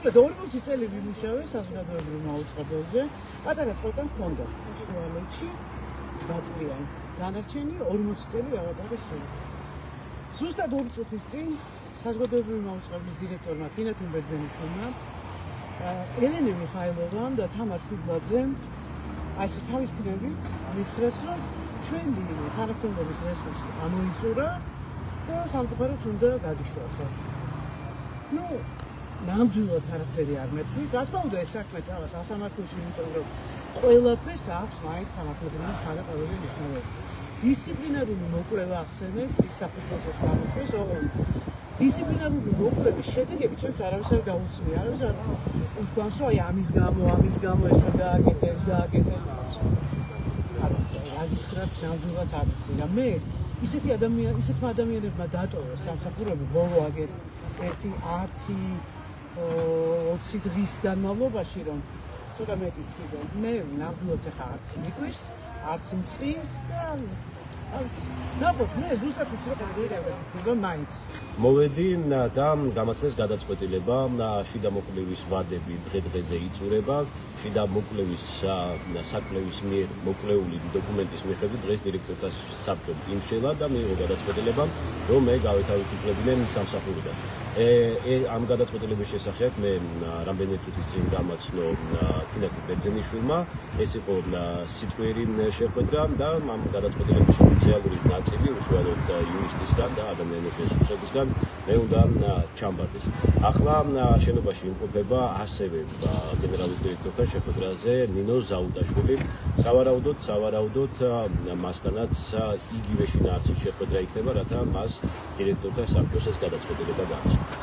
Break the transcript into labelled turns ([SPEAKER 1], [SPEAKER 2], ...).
[SPEAKER 1] მოკლედ 40 წელი ვიმუშავე საზოგადოებრივ მაუწყებელზე. პატარა წყვეტა მქონდა შუალედში 8 წლიანი. დანარჩენი 40 წელი ავატარებ სულ. ზუსტად 2 წუთის წინ საზოგადოებრივი მაუწყებლის დირექტორმა თინა თუმბერძენიშვილმა ელენე მიხაილოვამ და თამარ შუბლაძემ აი თავის ქნებით მითხრეს, რომ ჩვენი თანამშრომლობის რესურსი ამოიწურა და სამწუხაროდ უნდა გადიშვათ. ნუ ნამდვილად არაფერი არ მეთქვის. რა თქმა უნდა ეს საქმე წავა სასამართლოში, იმიტომ რომ ყველაფერს აქვს მაინც სამართლებრივი მხარე ყველაზე მნიშვნელოვანი. დისციპლინარული მოკვლევა ახსენეს, ის საფუძველსაც გამოშვეს, ოღონდ დისციპლინარული მოკვლევის შედეგები ჩემს არავის არ გაუცნია. არავის არ თქვამს, რომ აი ამის გამო ეს რა გააკეთე, ეს გააკეთე. აგიხრათ ნამდვილად არ ვიცი და მე ისეთმა ადამიანებმა დატოვეს სამსახურები ბოლო აგერ 1-10-20 დღის განმავლობაში, რომ ცოტა მეტიც კიდე მე ნამდვილად ახლა არც მიგვიშ, არც მწყის და ნახოთ, მე ზუსტად ვიცი რომ გადავიდე მაინც.
[SPEAKER 2] მოვედი და გამაცნეს გადაწყვეტილება შიდა მოკვლევის ვადები დღე-დღეზე იწურება. შიდა მოკვლევის საკვლევის მიერ მოკვლეული დოკუმენტის მიხედვით დღეს დირექტორთა საბჭომ იმშელა და მიიღო გადაწყვეტილება, რომ მე გავეთავისუფლებინე სამსახურიდან. ამ გადაწყვეტილების შესახებ მე რამდენიმე წუთის წინ გამაცნო თინა თუმბერძენიშვილმა. ეს იყო სიტყვიერი შეხვედრა და ამ გადაწყვეტილების ოფიციალური ნაწილი უშუალოდ იურისტისგან და ადამიანების რესურსებისგან მე უნდა ჩამბარდეს. ახლა შენობაში იმყოფება ასევე გენერალური დირექტორთა შეხვედრაზე ნინო ზაუდაშვილი. სავარაუდოდ მასთანაც იგივე შინაარსის შეხვედრა იქნება, რათა მას დირექტორთა საბჭოს ეს გადაწყვეტილება გააჩნია.